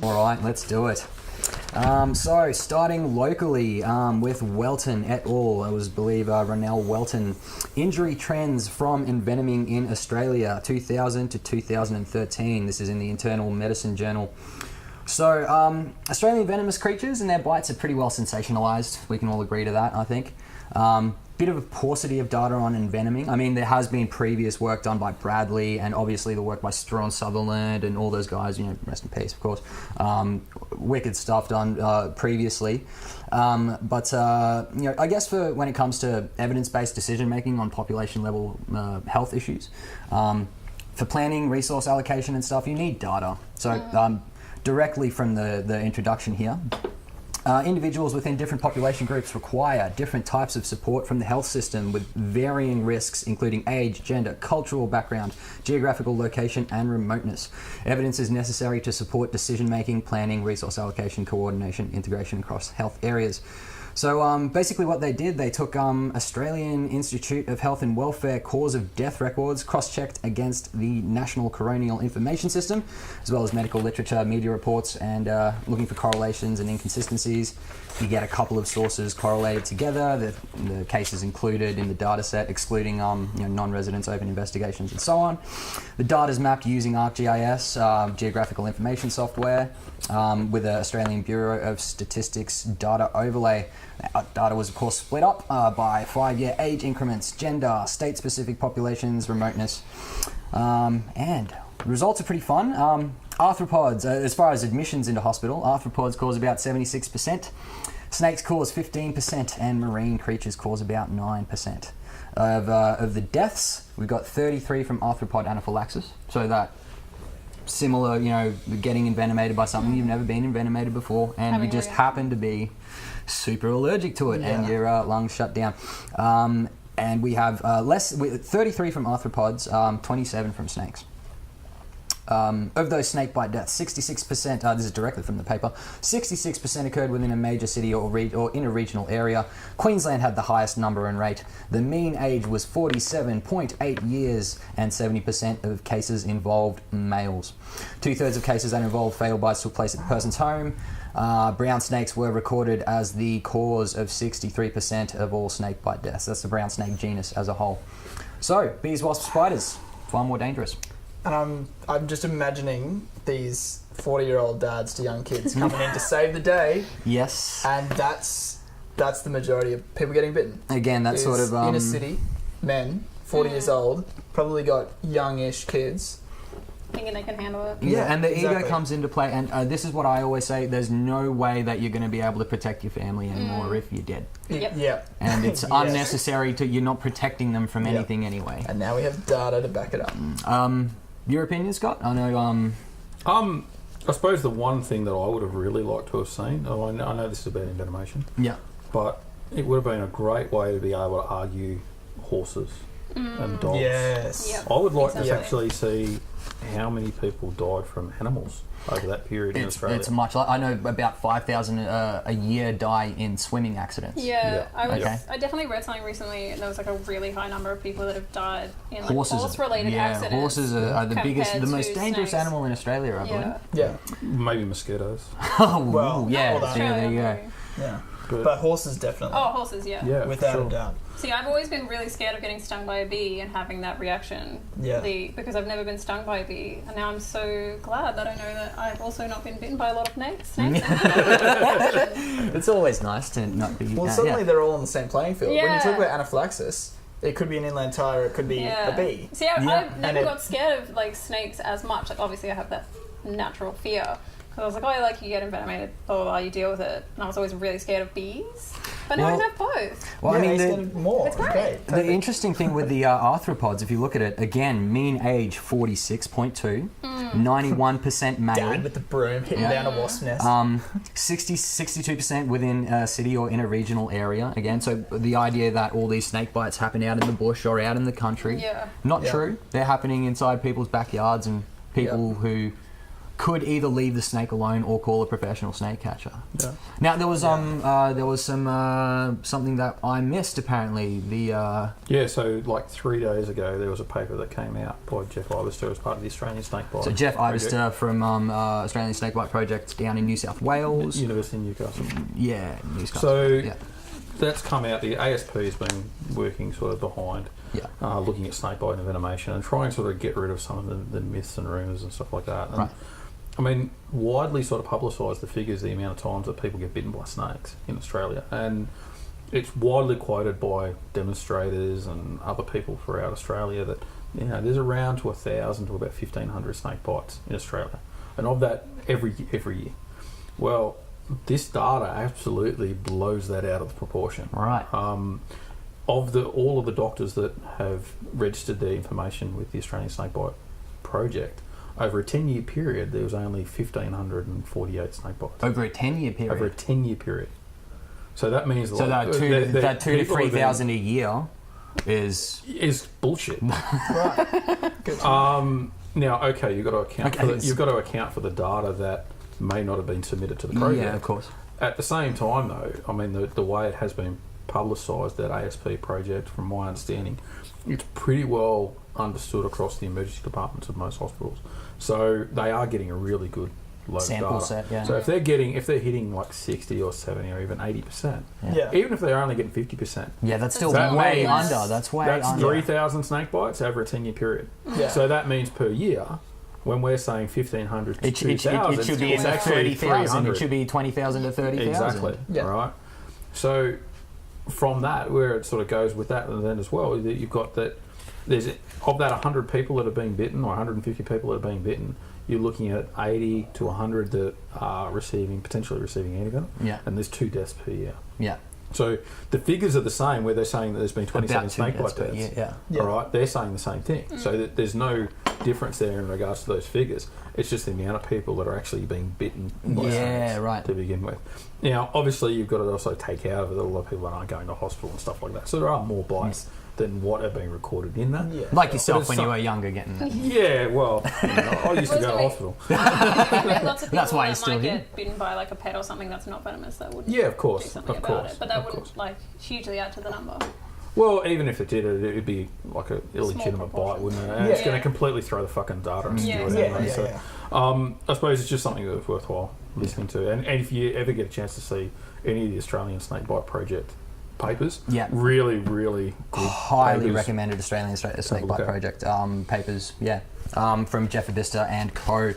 All right, let's do it. So, starting locally with Welton et al. I believe Ronell Welton. Injury trends from envenoming in Australia, 2000 to 2013. This is in the Internal Medicine Journal. So, Australian venomous creatures and their bites are pretty well sensationalised. We can all agree to that, I think. Bit of a paucity of data on envenoming. I mean, there has been previous work done by Bradley and obviously the work by Strawn Sutherland and all those guys, rest in peace, of course. Wicked stuff done previously. I guess for when it comes to evidence-based decision-making on population-level health issues, for planning, resource allocation and stuff, you need data. So directly from the introduction here, individuals within different population groups require different types of support from the health system with varying risks, including age, gender, cultural background, geographical location, and remoteness. Evidence is necessary to support decision-making, planning, resource allocation, coordination, integration across health areas. So basically what they did, they took Australian Institute of Health and Welfare cause of death records, cross-checked against the National Coronial Information System, as well as medical literature, media reports, and looking for correlations and inconsistencies. You get a couple of sources correlated together, the cases included in the data set, excluding non-residents, open investigations, and so on. The data is mapped using ArcGIS, geographical information software, with the Australian Bureau of Statistics data overlay. Data was, of course, split up by 5-year age increments, gender, state-specific populations, remoteness, and the results are pretty fun. Arthropods, as far as admissions into hospital, arthropods cause about 76%, snakes cause 15%, and marine creatures cause about 9%. Of the deaths, we've got 33 from arthropod anaphylaxis, so that similar, getting envenomated by something you've never been envenomated before, and you just happen to be super allergic to it, and your lungs shut down. And we have 33 from arthropods, 27 from snakes. Of those snake bite deaths, 66%, this is directly from the paper, 66% occurred within a major city or in a regional area. Queensland had the highest number and rate. The mean age was 47.8 years, and 70% of cases involved males. 2/3 of cases that involved fatal bites took place at the person's home. Brown snakes were recorded as the cause of 63% of all snake bite deaths. That's the brown snake genus as a whole. So, bees, wasps, spiders, far more dangerous. And I'm just imagining these 40-year-old dads to young kids coming in to save the day. Yes. And that's the majority of people getting bitten. Again, that's sort of... inner city men, 40 years old, probably got youngish kids. Thinking they can handle it. Yeah, and the ego comes into play. And this is what I always say, there's no way that you're going to be able to protect your family anymore if you're dead. Yep. Yeah. And it's unnecessary you're not protecting them from anything anyway. And now we have data to back it up. Your opinion, Scott? I know... I suppose the one thing that I would have really liked to have seen, I know this is about envenomation, but it would have been a great way to be able to argue horses and dogs. Yes. Yep. I would like to actually see how many people died from animals over that period in Australia. It's much like... I know about 5,000 a year die in swimming accidents. Yeah. I definitely read something recently, and there was a really high number of people that have died in horse-related accidents. Horses are the most dangerous snakes. animal in Australia, I believe. Yeah. Maybe mosquitoes. Well, there you go. Yeah. But horses definitely. Oh, horses, Yeah, without a doubt. See, I've always been really scared of getting stung by a bee and having that reaction. Yeah. Because I've never been stung by a bee, and now I'm so glad that I know that I've also not been bitten by a lot of snakes. It's always nice to not be... Well, suddenly they're all on the same playing field. Yeah. When you talk about anaphylaxis, it could be an inland tire, it could be a bee. See, I've never got scared of snakes as much. Obviously, I have that natural fear. Because I was you get envenomated, blah, blah, blah, you deal with it. And I was always really scared of bees. But now I have both. Well, it's great. The interesting thing with the arthropods, if you look at it, again, mean age 46.2, 91% male. Dad with the broom hitting down a wasp nest. 62% within a city or in a regional area. Again, so the idea that all these snake bites happen out in the bush or out in the country, not true. They're happening inside people's backyards and people who could either leave the snake alone or call a professional snake catcher. Yeah. Now there was something that I missed apparently. So like 3 days ago there was a paper that came out by Jeff Eipper as part of the Australian Snakebite. So Jeff Project. Eipper from Australian Snakebite Project down in New South Wales, University of Newcastle. Yeah, Newcastle. So that's come out. The ASP has been working sort of behind, looking at snakebite and envenomation and trying to sort of get rid of some of the myths and rumours and stuff like that. And, Right. I mean, widely sort of publicised the figures, the amount of times that people get bitten by snakes in Australia, and it's widely quoted by demonstrators and other people throughout Australia that there's around to 1,000 to about 1,500 snake bites in Australia, and of that every year. Well, this data absolutely blows that out of proportion. Right. Of all of the doctors that have registered their information with the Australian Snakebite Project, over a 10-year period, there was only 1,548 snake bites. Over a 10-year period. Over a 10-year period. So that means that 2,000 to 3,000 a year is bullshit. Right. Good. Now, okay, you've got to account for the data that may not have been submitted to the project. Yeah, of course. At the same time, though, I mean, the way it has been publicised, that ASP project, from my understanding, it's pretty well understood across the emergency departments of most hospitals. So they are getting a really good load sample of data. set, yeah. So if they're hitting like 60 or 70 or even 80%, Yeah. even if they're only getting 50%, Yeah, that's still That way means- under. That's that's under. 3,000 snake bites over a 10-year period. Yeah. So that means per year, when we're saying 1,500 to It 2,000, should be in it's the actually 30,000. 300. It should be 20,000 to 30,000. Exactly. Yeah. Right. So from that, where it sort of goes with that, and then as well, that you've got that there's of that 100 people that are being bitten, or 150 people that are being bitten, you're looking at 80 to 100 that are potentially receiving antivenom. Yeah. And there's 2 deaths per year. Yeah. So the figures are the same, where they're saying that there's been 27 About 2 snake bite deaths per deaths. year, yeah. Yeah. All right, they're saying the same thing. So that there's no difference there in regards to those figures. It's just the amount of people that are actually being bitten by Yeah, snakes right. to begin with. Now, obviously, you've got to also take out of it a lot of people that aren't going to hospital and stuff like that. So there are more bites than what are being recorded in that. Yeah. Like But yourself it's when you some- were younger getting that. Yeah, well, I used to go to hospital. Lots of people That's why that you're still might here. get bitten by like a pet or something that's not venomous that wouldn't Yeah, of course, do something of about course, it. But that of wouldn't course. like hugely add to the number. Well, even if it did, it'd be like an illegitimate bite, proportion. wouldn't it? And it's Yeah. going to completely throw the fucking data and Yeah, skew it anyway. Yeah, So, yeah. I suppose it's just something that's worthwhile listening to. And if you ever get a chance to see any of the Australian Snakebite Project papers, Yeah. really, really good Highly papers. recommended Australian look Snakebite at. Project papers. Yeah. From Jeff Eipper and co.